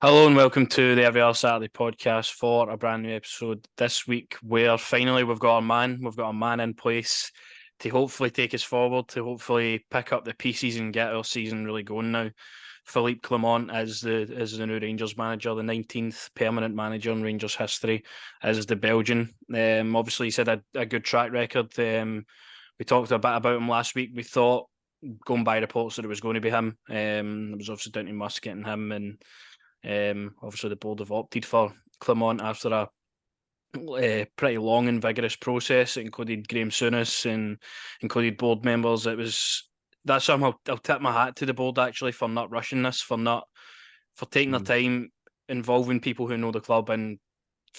Hello and welcome to the Every Other Saturday podcast for a brand new episode this week where finally we've got a man in place to hopefully take us forward, to hopefully pick up the pieces and get our season really going now. Philippe Clement is the new Rangers manager, the 19th permanent manager in Rangers history, as the Belgian. Obviously he's had a good track record. We talked a bit about him last week. We thought, going by reports, that it was going to be him. It was obviously down to Musk getting him, and obviously, the board have opted for Clement after a pretty long and vigorous process. It included Graham Souness and included board members. That's something I'll tip my hat to the board actually for not rushing this, for taking their time, involving people who know the club and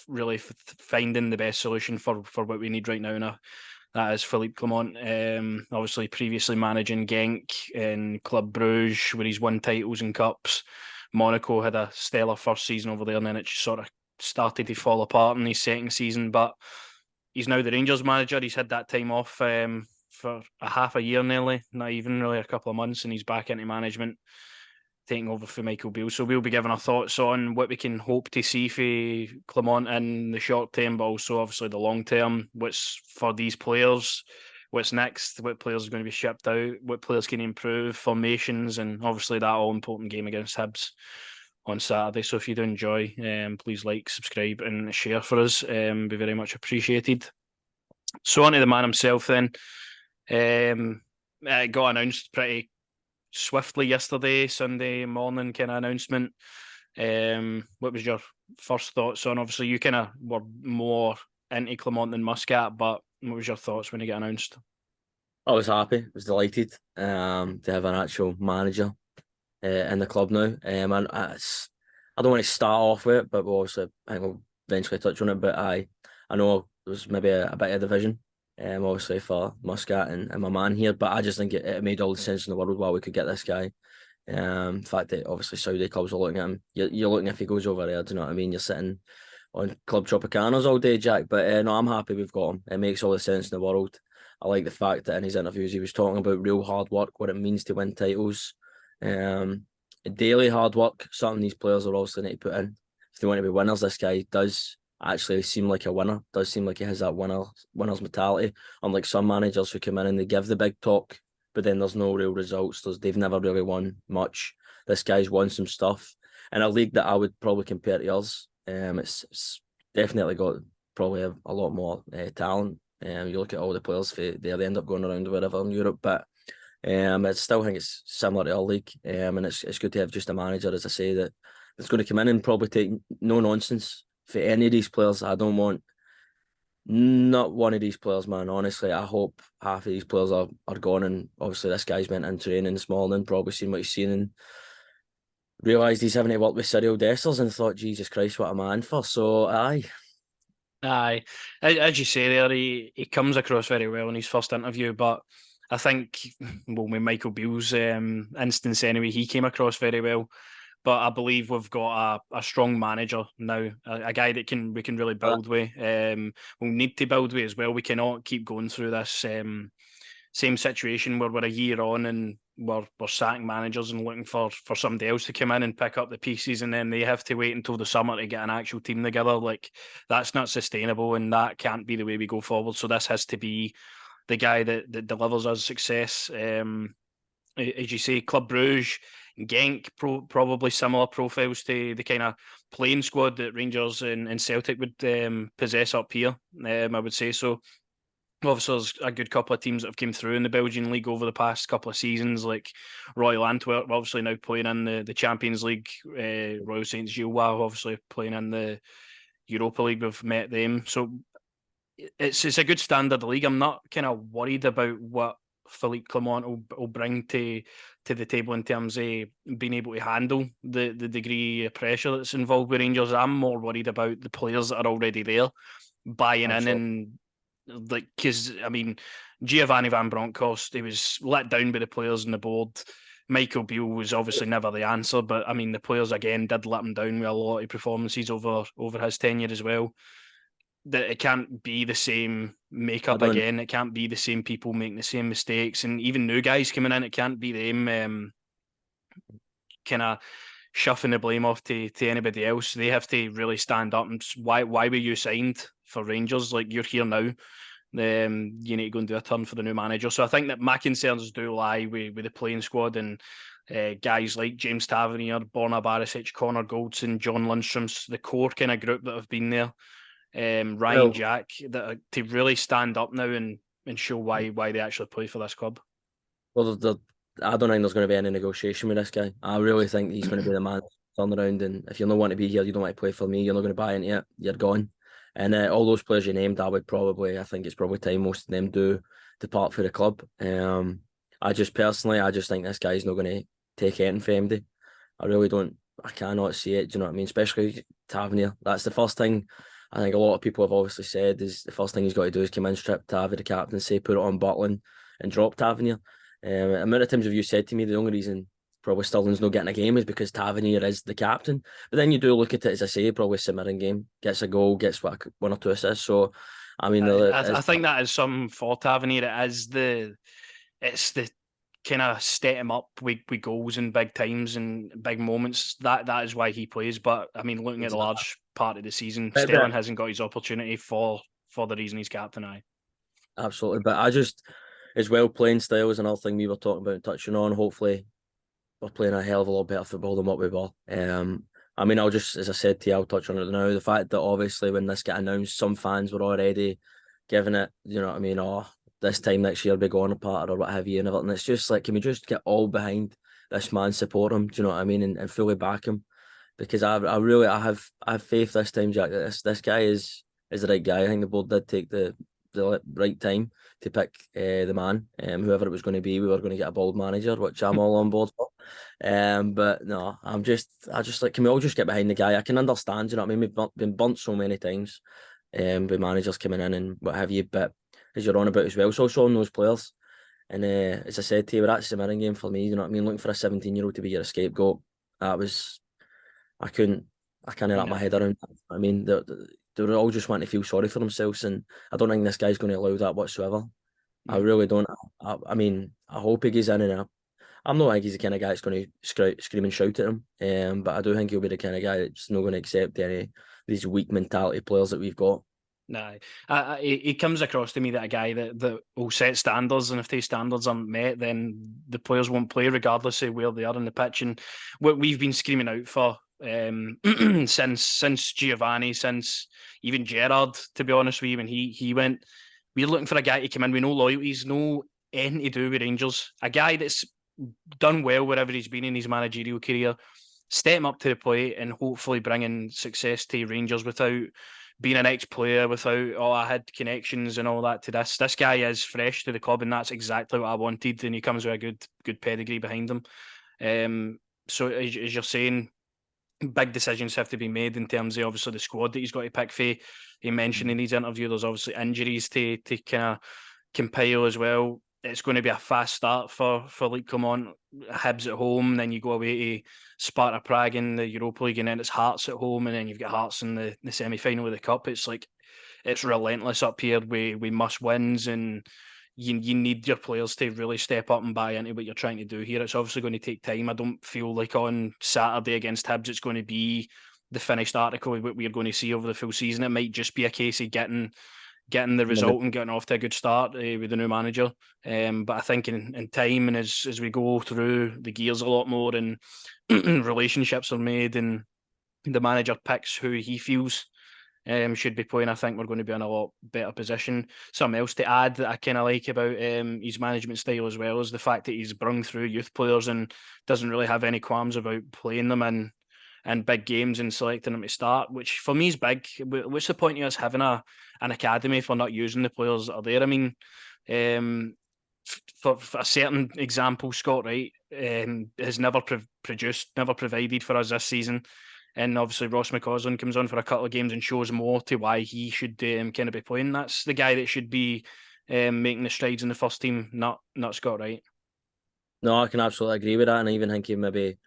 really finding the best solution for what we need right now. And that is Philippe Clement. Obviously, previously managing Genk and Club Bruges, where he's won titles and cups. Monaco had a stellar first season over there, and then it just sort of started to fall apart in his second season. But he's now the Rangers manager. He's had that time off for a half a year nearly, not even really a couple of months, and he's back into management, taking over for Michael Beale. So we'll be giving our thoughts on what we can hope to see for Clement in the short term, but also obviously the long term. What's for these players? What's next? What players are going to be shipped out? What players can improve? Formations, and obviously that all important game against Hibs on Saturday. So if you do enjoy, please like, subscribe, and share for us. Be very much appreciated. So on to the man himself then. It got announced pretty swiftly yesterday, Sunday morning kind of announcement. What was your first thoughts on? Obviously, you kind of were more into Clement than Muscat, but what was your thoughts when it got announced? I was happy, was delighted to have an actual manager in the club now. And I don't want to start off with it, but I think we'll eventually touch on it. But I know there was maybe a bit of division, obviously for Muscat and my man here, but I just think it made all the sense in the world why we could get this guy. The fact that obviously Saudi clubs are looking at him, you're looking if he goes over there. Do you know what I mean? You're sitting on Club Tropicanos all day, Jack. But no, I'm happy we've got him. It makes all the sense in the world. I like the fact that in his interviews he was talking about real hard work, what it means to win titles. Um, Daily hard work, something these players are also need to put in. If they want to be winners, this guy does actually seem like a winner. Does seem like he has that winner's mentality. Unlike some managers who come in and they give the big talk, but then there's no real results. They've never really won much. This guy's won some stuff in a league that I would probably compare to yours. It's definitely got probably a lot more talent. You look at all the players they end up going around wherever in Europe, but I still think it's similar to our league, and it's good to have just a manager, as I say, that's going to come in and probably take no nonsense for any of these players. I don't want not one of these players, man. Honestly, I hope half of these players are gone, and obviously this guy's went in training this morning, probably seen what he's seen and realised he's having to work with Cyril Dessers and thought, Jesus Christ, what a man for. So aye. Aye, as you say there, he comes across very well in his first interview, but I think, well, with Michael Beale's instance anyway, he came across very well. But I believe we've got a strong manager now, a guy that we can really build with. We'll need to build with as well. We cannot keep going through this same situation where we're a year on and we're sacking managers and looking for somebody else to come in and pick up the pieces, and then they have to wait until the summer to get an actual team together. Like, that's not sustainable, and that can't be the way we go forward. So this has to be the guy that delivers us success. As you say, Club Bruges, Genk, probably similar profiles to the kind of playing squad that Rangers and Celtic would possess up here. I would say so. Obviously, there's a good couple of teams that have come through in the Belgian league over the past couple of seasons, like Royal Antwerp, obviously now playing in the Champions League. Royal Saint Gilloise, obviously playing in the Europa League. We've met them, so it's a good standard league. I'm not kind of worried about what Philippe Clement will bring to the table in terms of being able to handle the degree of pressure that's involved with Rangers. I'm more worried about the players that are already there buying in, Absolutely. and like, because I mean, Giovanni Van Bronckhorst, he was let down by the players and the board. Michael Beale was obviously never the answer, but I mean, the players again did let him down with a lot of performances over his tenure as well. That it can't be the same I makeup don't again. It can't be the same people making the same mistakes, and even new guys coming in, it can't be them kind of shuffling the blame off to anybody else. They have to really stand up and why were you signed for Rangers? Like, you're here now. You need to go and do a turn for the new manager. So I think that my concerns do lie with the playing squad and guys like James Tavernier, Borna Barisic, Connor Goldson, John Lundstrom's, the core kind of group that have been there. Ryan Jack, that to really stand up now and show why they actually play for this club. Well, I don't think there's going to be any negotiation with this guy. I really think he's going to be the man turn around. And if you don't want to be here, you don't want to play for me, you're not going to buy into it, you're gone. And all those players you named, I think it's probably time most of them do depart for the club. I just think this guy's not going to take anything from MD. I really don't. I cannot see it. Do you know what I mean? Especially Tavernier. That's the first thing I think a lot of people have obviously said is the first thing he's got to do is come in, strip Tav, the captaincy, put it on Butland and drop Tavernier. Amount of times have you said to me the only reason probably Sterling's not getting a game is because Tavernier is the captain. But then you do look at it, as I say, probably St Game, gets a goal, gets one or two assists. So, I mean, I think that is something for Tavernier. It's the kind of set him up with goals and big times and big moments. That is why he plays. But I mean, looking at the large part of the season, Sterling hasn't got his opportunity for the reason he's captain. Absolutely, but I just, as well, playing style is another thing we were talking about and touching on. Hopefully, we're playing a hell of a lot better football than what we were. I mean, as I said to you, I'll touch on it now. The fact that obviously when this got announced, some fans were already giving it, you know what I mean, oh, this time next year we'll be going apart or what have you and everything. It's just like, can we just get all behind this man, support him, do you know what I mean, and fully back him? Because I have faith this time, Jack, that this guy is the right guy. I think the board did take the right time to pick the man, whoever it was going to be. We were going to get a bold manager, which I'm all on board for. But no, I just like, can we all just get behind the guy? I can understand, you know what I mean? We've been burnt so many times, with managers coming in and what have you. But as you're on about as well, it's also on those players. And as I said to you, we're at the mirroring game for me. You know what I mean? Looking for a 17-year-old to be your scapegoat, I can't wrap my head around that. I mean, they were all just wanting to feel sorry for themselves, and I don't think this guy's going to allow that whatsoever. I really don't. I mean, I hope he gets in, and I'm not like he's the kind of guy that's going to scream and shout at him. But I do think he'll be the kind of guy that's not going to accept any of these weak mentality players that we've got. No, he comes across to me that a guy that will set standards, and if these standards aren't met, then the players won't play regardless of where they are in the pitch. And what we've been screaming out for since Giovanni, since even Gerrard, to be honest with you, when he went, we're looking for a guy to come in with no loyalties, no anything to do with Rangers, a guy that's done well wherever he's been in his managerial career, step him up to the plate and hopefully bringing success to Rangers without being an ex-player, without, oh, I had connections and all that to this. This guy is fresh to the club, and that's exactly what I wanted, and he comes with a good pedigree behind him. So as you're saying, big decisions have to be made in terms of obviously the squad that he's got to pick for. He mentioned in his interview there's obviously injuries to kind of compile as well. It's going to be a fast start for Philippe Clement. Hibs at home, then you go away to Sparta Prague in the Europa League, and then it's Hearts at home, and then you've got Hearts in the semi-final of the Cup. It's like, it's relentless up here with must wins, and you need your players to really step up and buy into what you're trying to do here. It's obviously going to take time. I don't feel like on Saturday against Hibs it's going to be the finished article of what we're going to see over the full season. It might just be a case of getting the result and getting off to a good start with the new manager. But I think in time, and as we go through the gears a lot more, and relationships are made, and the manager picks who he feels should be playing, I think we're going to be in a lot better position. Something else to add that I kind of like about his management style as well is the fact that he's brung through youth players and doesn't really have any qualms about playing them in big games and selecting them to start, which for me is big. What's the point of us having an academy if we're not using the players that are there? I mean, for a certain example, Scott Wright has never never provided for us this season. And obviously Ross McCausland comes on for a couple of games and shows more to why he should kind of be playing. That's the guy that should be making the strides in the first team, not Scott Wright. No, I can absolutely agree with that, and I even think maybe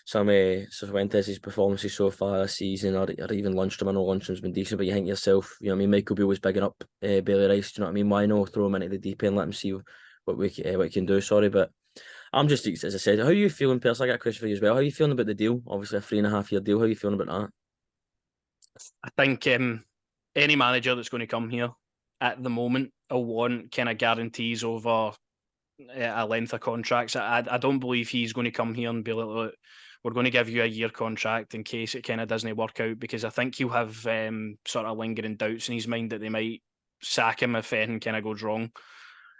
some of Cifuentes' performances so far this season, or even Lundstrom. I know Lundstrom's been decent, but you think yourself, you know what I mean, Michael Beale was bigging up Bailey Rice, do you know what I mean? Why not throw him into the deep end, let him see what he can do, sorry. But I'm just, as I said, how are you feeling personally? I got a question for you as well. How are you feeling about the deal? Obviously, a 3.5 year deal. How are you feeling about that? I think any manager that's going to come here at the moment will want kind of guarantees over a length of contracts. I don't believe he's going to come here and be like, look, we're going to give you a year contract in case it kind of doesn't work out, because I think he'll have sort of lingering doubts in his mind that they might sack him if anything kind of goes wrong.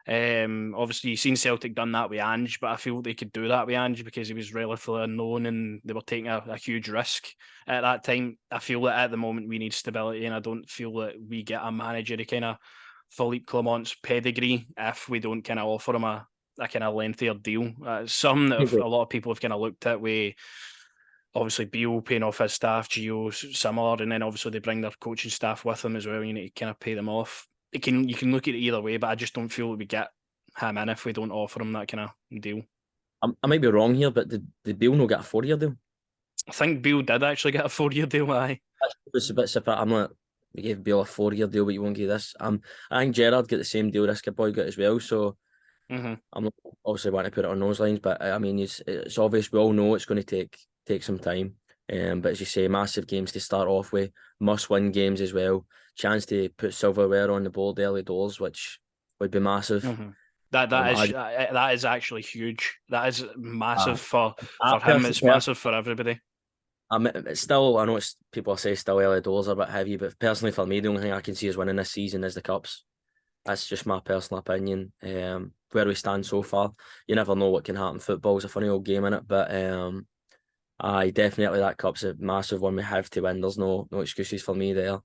Obviously, you've seen Celtic done that with Ange, but I feel they could do that with Ange because he was relatively unknown and they were taking a huge risk at that time. I feel that at the moment we need stability, and I don't feel that we get a manager to kind of Philippe Clement's pedigree if we don't kind of offer him a kind of lengthier deal. Some that a lot of people have kind of looked at with obviously Beale paying off his staff, Gio similar, and then obviously they bring their coaching staff with them as well. You need to kind of pay them off. You can look at it either way, but I just don't feel that we get him in if we don't offer him that kind of deal. I might be wrong here, but did Bill not get a 4 year deal? I think Beale did actually get a 4 year deal. Aye. It's a bit separate. I'm not. We gave Bill a 4 year deal, but you won't give this. I think Gerrard get the same deal this kid boy got as well. So I'm not obviously want to put it on those lines, but I mean, it's obvious. We all know it's going to take some time. But as you say, massive games to start off with, must-win games as well. Chance to put silverware on the board early doors, which would be massive. That is actually huge. That is massive for him. It's massive for everybody. It's still, I know it's people say still early doors are a bit heavy, but personally for me, the only thing I can see is winning this season is the cups. That's just my personal opinion. Where we stand so far, you never know what can happen. Football's a funny old game in it, but I definitely that cup's a massive one we have to win. There's no excuses for me there.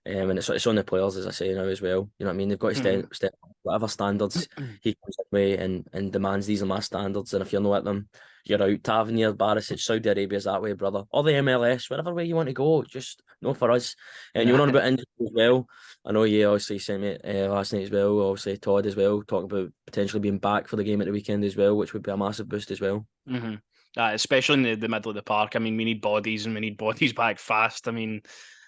And it's on the players, as I say now as well. You know what I mean? They've got to step whatever standards he comes in with and demands these are my standards. And if you're not at them, you're out. Tavernier, Barisic, Saudi Arabia's that way, brother. Or the MLS, whatever way you want to go, just no for us. And you were on about injuries as well. I know you obviously sent me last night as well. Obviously Todd as well, talking about potentially being back for the game at the weekend as well, which would be a massive boost as well. Especially in the middle of the park. I mean, we need bodies and we need bodies back fast. I mean,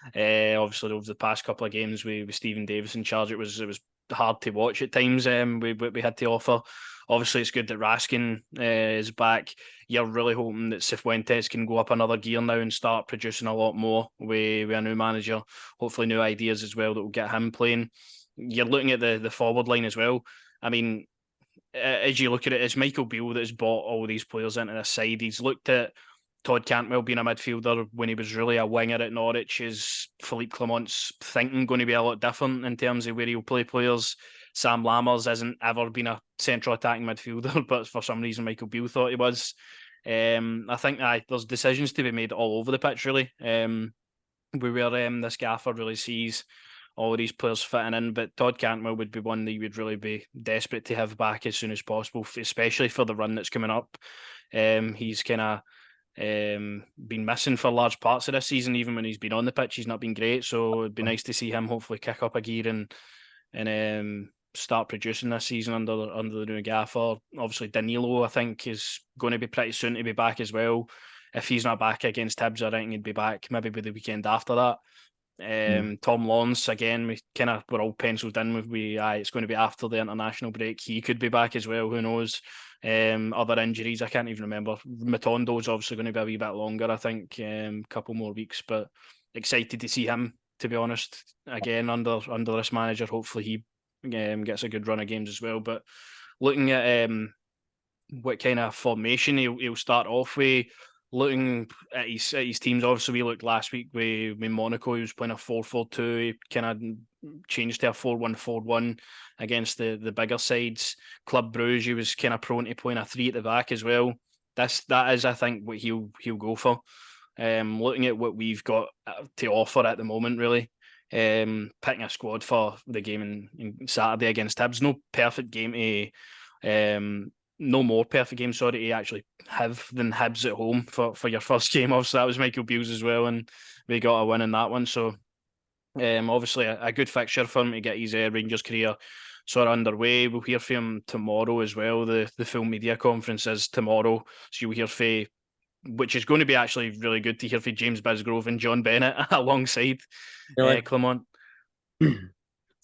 obviously over the past couple of games with Stephen Davis in charge, it was hard to watch at times. We had to offer. Obviously, it's good that Raskin is back. You're really hoping that Cifuentes can go up another gear now and start producing a lot more with a new manager. Hopefully, new ideas as well that will get him playing. You're looking at the forward line as well. I mean, as you look at it, it's Michael Beale that has brought all these players into this side. He's looked at Todd Cantwell being a midfielder when he was really a winger at Norwich. Is Philippe Clement's thinking going to be a lot different in terms of where he'll play players? Sam Lammers hasn't ever been a central attacking midfielder, but for some reason Michael Beale thought he was. I think there's decisions to be made all over the pitch, really. Where this gaffer really sees all of these players fitting in, but Todd Cantwell would be one that you would really be desperate to have back as soon as possible, especially for the run that's coming up. He's kind of been missing for large parts of this season. Even when he's been on the pitch, he's not been great. So it'd be nice to see him hopefully kick up a gear and start producing this season under the new gaffer. Obviously, Danilo, I think, is going to be pretty soon to be back as well. If he's not back against Hibs, I think he'd be back maybe by the weekend after that. Tom Lawrence, again, we're all penciled in with it's going to be after the international break. He could be back as well, who knows. Other injuries, I can't even remember. Matondo's obviously going to be a wee bit longer, I think, a couple more weeks, but excited to see him, to be honest, again under this manager. Hopefully he gets a good run of games as well. But looking at what kind of formation he'll start off with, looking at his teams, obviously we looked last week with Monaco. He was playing a 4-4-2. He kind of changed to a 4-1-4-1 against the bigger sides. Club Brugge, he was kind of prone to playing a 3 at the back as well. That is, I think, what he'll go for. Looking at what we've got to offer at the moment, really. Picking a squad for the game in Saturday against Hibs. No perfect game to no more perfect game, sorry, to actually have than Hibs at home for your first game. Obviously, that was Michael Beale's as well, and we got a win in that one. So, obviously, a good fixture for him to get his Rangers career sort of underway. We'll hear from him tomorrow as well. The full media conference is tomorrow, so you'll hear from, which is going to be actually really good to hear from James Bisgrove and John Bennett alongside Clement.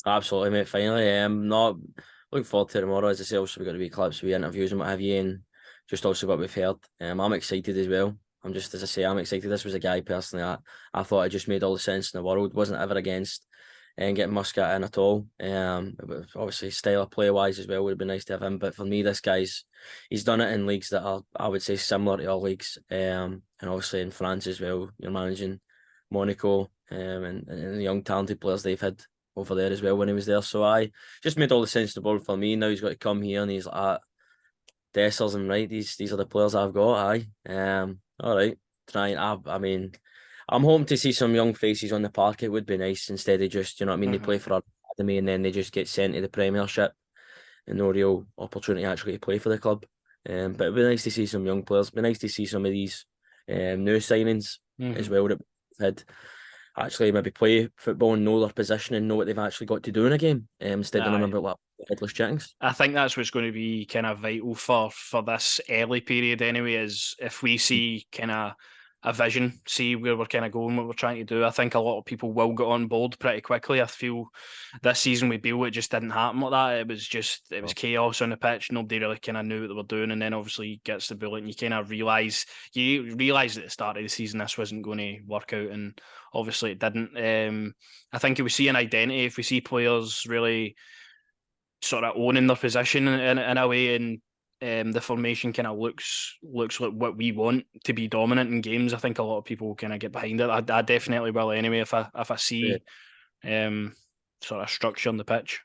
Absolutely, mate. Finally, not looking forward to tomorrow. As I say, also we've got to be clips, we interviews and what have you. And just also what we've heard. I'm excited as well. I'm just, as I say, I'm excited. This was a guy personally I thought it just made all the sense in the world. Wasn't ever against and getting Muscat in at all. Obviously style of play wise as well would have been nice to have him. But for me, this he's done it in leagues that are, I would say, similar to our leagues. And obviously in France as well, you're managing Monaco and the young talented players they've had over there as well when he was there. So I just made all the sense in the world for me. Now he's got to come here and he's like, Dessers and right, these are the players I've got. All right. I mean, I'm hoping to see some young faces on the park. It would be nice instead of just, you know what I mean, they play for our academy and then they just get sent to the Premiership and no real opportunity actually to play for the club. But it'd be nice to see some young players. It'd be nice to see some of these new signings as well that we've had actually maybe play football and know their position and know what they've actually got to do in a game instead of remember like headless chickens. I think that's what's going to be kind of vital for this early period anyway, is if we see kind of a vision, see where we're kind of going, what we're trying to do. I think a lot of people will get on board pretty quickly. I feel this season with Beale, it just didn't happen like that. It was chaos on the pitch. Nobody really kind of knew what they were doing. And then obviously he gets the bullet and you kind of realise at the start of the season this wasn't going to work out. And obviously it didn't. I think if we see an identity, if we see players really sort of owning their position in a way, and the formation kind of looks like what we want to be dominant in games, I think a lot of people kind of get behind it. I definitely will anyway if I see sort of structure on the pitch.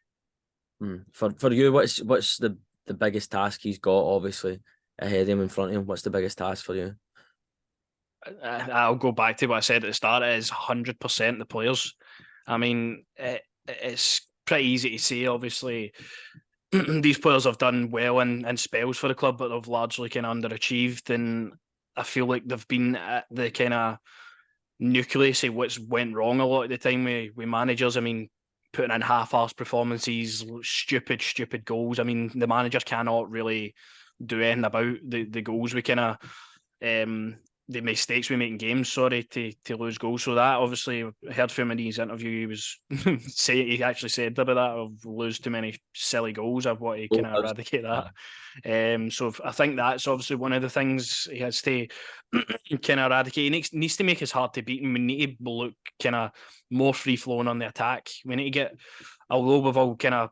For you, what's the biggest task he's got obviously ahead of him, in front of him? What's the biggest task for you? I'll go back to what I said at the start. It is 100% the players. I mean, it's pretty easy to say, obviously. These players have done well in spells for the club, but they've largely kind of underachieved. And I feel like they've been at the kind of nucleus of what's went wrong a lot of the time with managers. I mean, putting in half-assed performances, stupid goals. I mean, the managers cannot really do anything about the goals we kind of the mistakes we make in games, to lose goals. So that obviously I heard from him in his interview, he was he actually said about that, of lose too many silly goals. I want to kind of eradicate that. So I think that's obviously one of the things he has to kind of eradicate. He needs to make us hard to beat, and we need to look kind of more free flowing on the attack. We need to get, although we've all kind of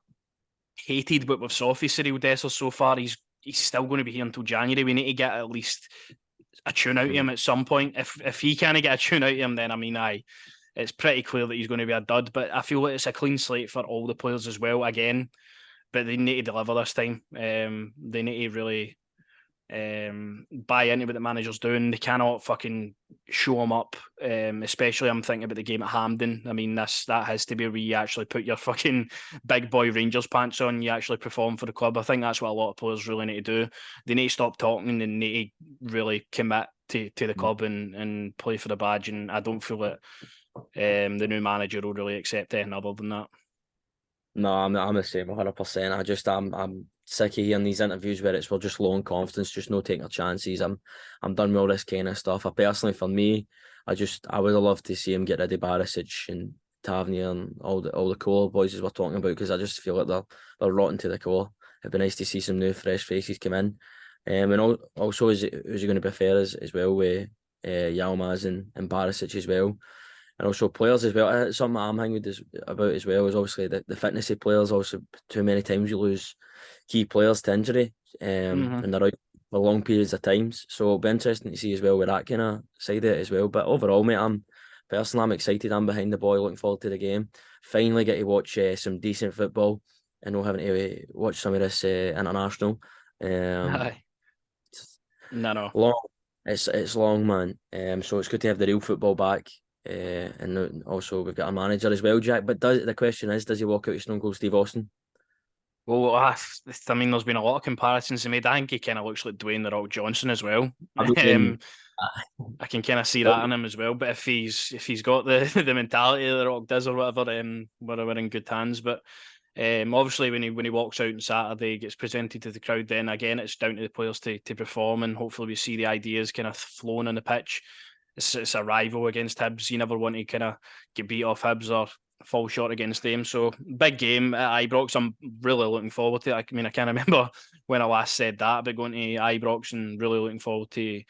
hated what we've saw for Cyril Dessers so far, he's still going to be here until January. We need to get at least a tune out of him at some point. If he can't get a tune out of him, then I mean, it's pretty clear that he's going to be a dud. But I feel like it's a clean slate for all the players as well. Again, but they need to deliver this time. They need to really buy into what the manager's doing. They cannot fucking show them up. Especially, I'm thinking about the game at Hampden. I mean, that has to be where you actually put your fucking big boy Rangers pants on. You actually perform for the club. I think that's what a lot of players really need to do. They need to stop talking and they need to really commit to the club and play for the badge. And I don't feel that the new manager will really accept anything other than that. No, I'm the same 100%. I'm sick of hearing these interviews where we're just low on confidence, just no taking our chances. I'm done with all this kind of stuff. Personally, for me, I would have loved to see him get rid of Barisic and Tavernier and all the core boys as we're talking about, because I just feel like they're rotten to the core. It'd be nice to see some new fresh faces come in. And also who's he going to be fair as well with Yilmaz and Barisic as well. And also players as well. Something I'm hanging about as well is obviously the fitness of players. Also, too many times you lose key players to injury, and they're out for long periods of times. So it'll be interesting to see as well with that kind of side of it as well. But overall, mate, I'm excited. I'm behind the boy, looking forward to the game. Finally get to watch some decent football and not having to watch some of this international. No. Long. It's long, man. So it's good to have the real football back. And also we've got a manager as well, Jack. But the question is, does he walk out with Stone Cold Steve Austin? Well, I mean, there's been a lot of comparisons made. I think he kind of looks like Dwayne the Rock Johnson as well. I can kind of see that in him as well. But if he's got the mentality the Rock does or whatever, we're in good hands. But obviously, when he walks out on Saturday, gets presented to the crowd, then again it's down to the players to perform, and hopefully we see the ideas kind of flowing on the pitch. It's a rival against Hibs. You never want to kind of get beat off Hibs or fall short against them. So big game at Ibrox. I'm really looking forward to it. I mean, I can't remember when I last said that about going to Ibrox, and really looking forward to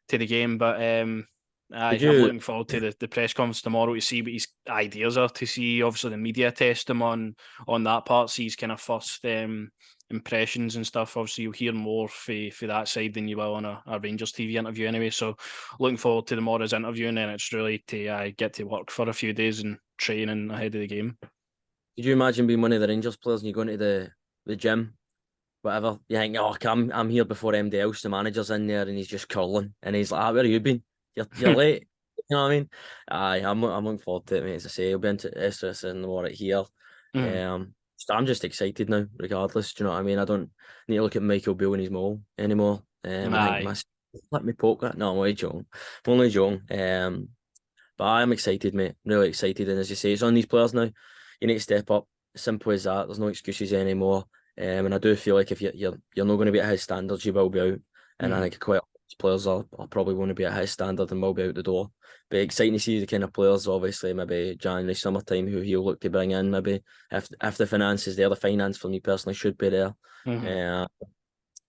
the game. But Did I'm you looking forward to the press conference tomorrow to see what his ideas are, to see obviously the media test him on that part, see his kind of first impressions and stuff. Obviously, you'll hear more for that side than you will on a Rangers TV interview anyway. So looking forward to tomorrow's interview, and then it's really to get to work for a few days and training ahead of the game. Could you imagine being one of the Rangers players and you go into the gym, whatever? You think, oh, I'm here before MD else. The manager's in there and he's just curling, and he's like, where have you been? You're late. You know what I mean? I'm looking forward to it, mate. As I say, I'll be interested in what it here. Mm. I'm just excited now, regardless. Do you know what I mean? I don't need to look at Michael Beale and his mole anymore. And think, Aye. let me poke that. No, I'm only joking. I'm only joking. But I'm excited, mate. Really excited. And as you say, it's on these players now. You need to step up. Simple as that. There's no excuses anymore. And I do feel like if you're not going to be at his standards, you will be out. And I Mm. think quite a lot of these players are probably going to be at his standard and will be out the door. But exciting to see the kind of players, obviously, maybe January, summertime, who he'll look to bring in. Maybe if the finance is there, the finance for me personally should be there. Mm-hmm.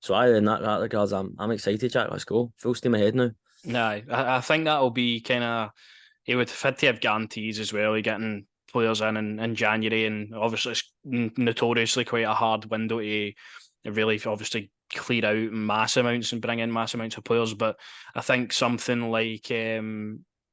So in that regards, I'm excited, Jack. Let's go. Full steam ahead now. Aye. I think that'll be kind of, he would have to have guarantees as well, getting players in January, and obviously it's notoriously quite a hard window to really obviously clear out mass amounts and bring in mass amounts of players. But I think something like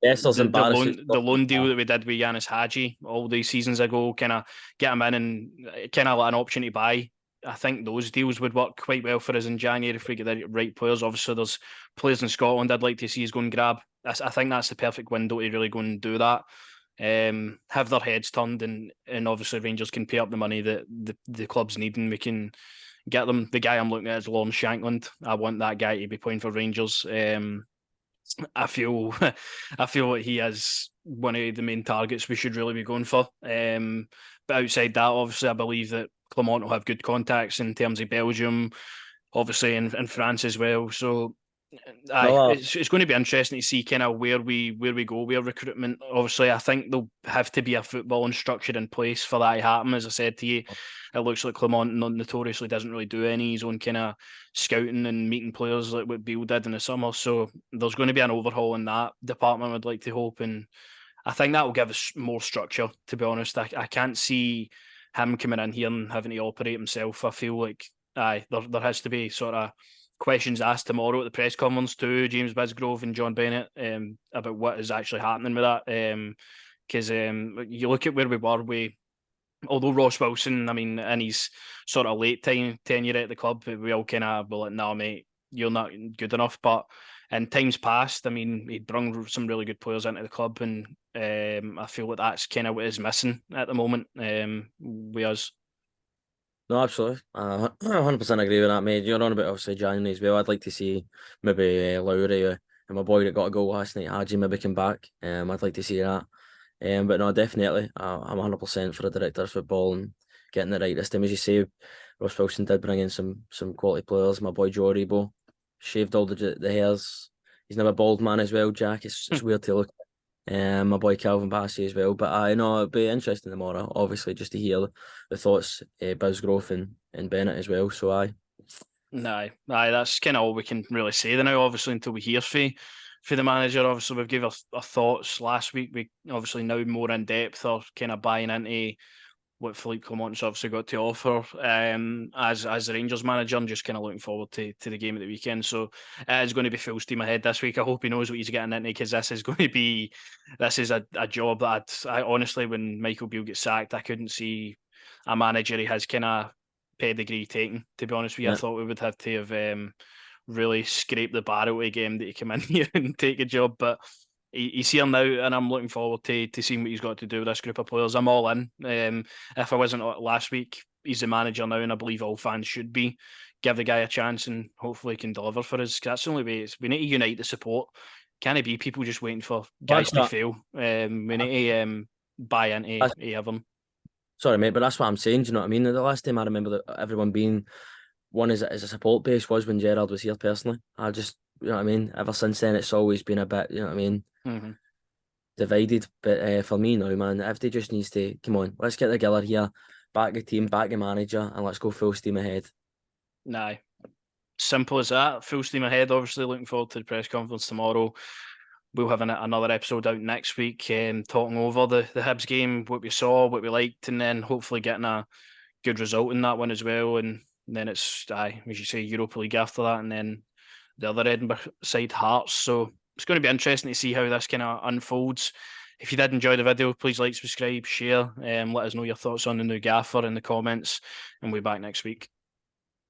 Yes, the embarrassing. loan deal that we did with Yanis Hadji all these seasons ago, kind of get him in and kind of like an option to buy. I think those deals would work quite well for us in January if we get the right players. Obviously, there's players in Scotland I'd like to see us go and grab. I think that's the perfect window to really go and do that. Have their heads turned, and obviously Rangers can pay up the money that the clubs need, and we can get them. The guy I'm looking at is Lorne Shankland. I want that guy to be playing for Rangers. I feel I feel like he is one of the main targets we should really be going for. But outside that, obviously, I believe that Clement will have good contacts in terms of Belgium, obviously in France as well. So aye, No, it's going to be interesting to see kind of where we go with recruitment. Obviously, I think there'll have to be a footballing structure in place for that to happen. As I said to you, it looks like Clement notoriously doesn't really do any his own kind of scouting and meeting players like what Beale did in the summer. So there's going to be an overhaul in that department, I'd like to hope, and I think that will give us more structure. To be honest, I can't see him coming in here and having to operate himself. I feel like there has to be sort of questions asked tomorrow at the press conference to James Bisgrove and John Bennett about what is actually happening with that. Because you look at where we were, although Ross Wilson, I mean, in his sort of late tenure at the club, we all kind of were like, "No, mate, you're not good enough." But in times past, I mean, he'd brought some really good players into the club, and I feel like that's kind of what is missing at the moment with us. no, absolutely. 100% agree with that, mate. You're on about obviously January as well. I'd like to see maybe Lowry and my boy that got a goal last night, Hadji, maybe come back. I'd like to see that. But no, definitely, I'm 100% for the director of football and getting it right this time. As you say, Ross Wilson did bring in some quality players. My boy Joe Rebo shaved all the hairs. He's now a bald man as well, Jack. It's weird to look. My boy Calvin Bassey as well. But I know it'll be interesting tomorrow, obviously, just to hear the thoughts, Bisgrove and Bennett as well. So Aye, that's kind of all we can really say now, obviously, until we hear for the manager. Obviously, we've gave our thoughts last week. We obviously now more in depth are kind of buying into what Philippe Clement's obviously got to offer as the Rangers manager, and just kind of looking forward to the game at the weekend. So it is going to be full steam ahead this week. I hope he knows what he's getting into, because this is going to be a job that I honestly, when Michael Beale gets sacked, I couldn't see a manager he has kind of pedigree taken. To be honest with you, I yeah, thought we would have to have really scraped the barrel to get him to come in here and take a job, but he's here now, and I'm looking forward to seeing what he's got to do with this group of players. I'm all in. If I wasn't last week, he's the manager now, and I believe all fans should be. Give the guy a chance, and hopefully he can deliver for us. 'Cause that's the only way. We need to unite the support. Can't it be people just waiting for guys that's to what. fail? We need to buy into Everton. Sorry, mate, but that's what I'm saying. Do you know what I mean? The last time I remember that everyone being one as a support base was when Gerrard was here. Personally, I just, you know what I mean. Ever since then, it's always been a bit. You know what I mean? Mm-hmm. divided. But for me now, man, if they just needs to come on, let's get together here, back the team, back the manager, and let's go full steam ahead. Nah, simple as that. Full steam ahead. Obviously, looking forward to the press conference tomorrow. We'll have another episode out next week, talking over the Hibs game, what we saw, what we liked, and then hopefully getting a good result in that one as well. And then it's, as you say, Europa League after that, and then the other Edinburgh side, Hearts. So it's going to be interesting to see how this kind of unfolds. If you did enjoy the video, please like, subscribe, share, let us know your thoughts on the new gaffer in the comments, and we'll be back next week.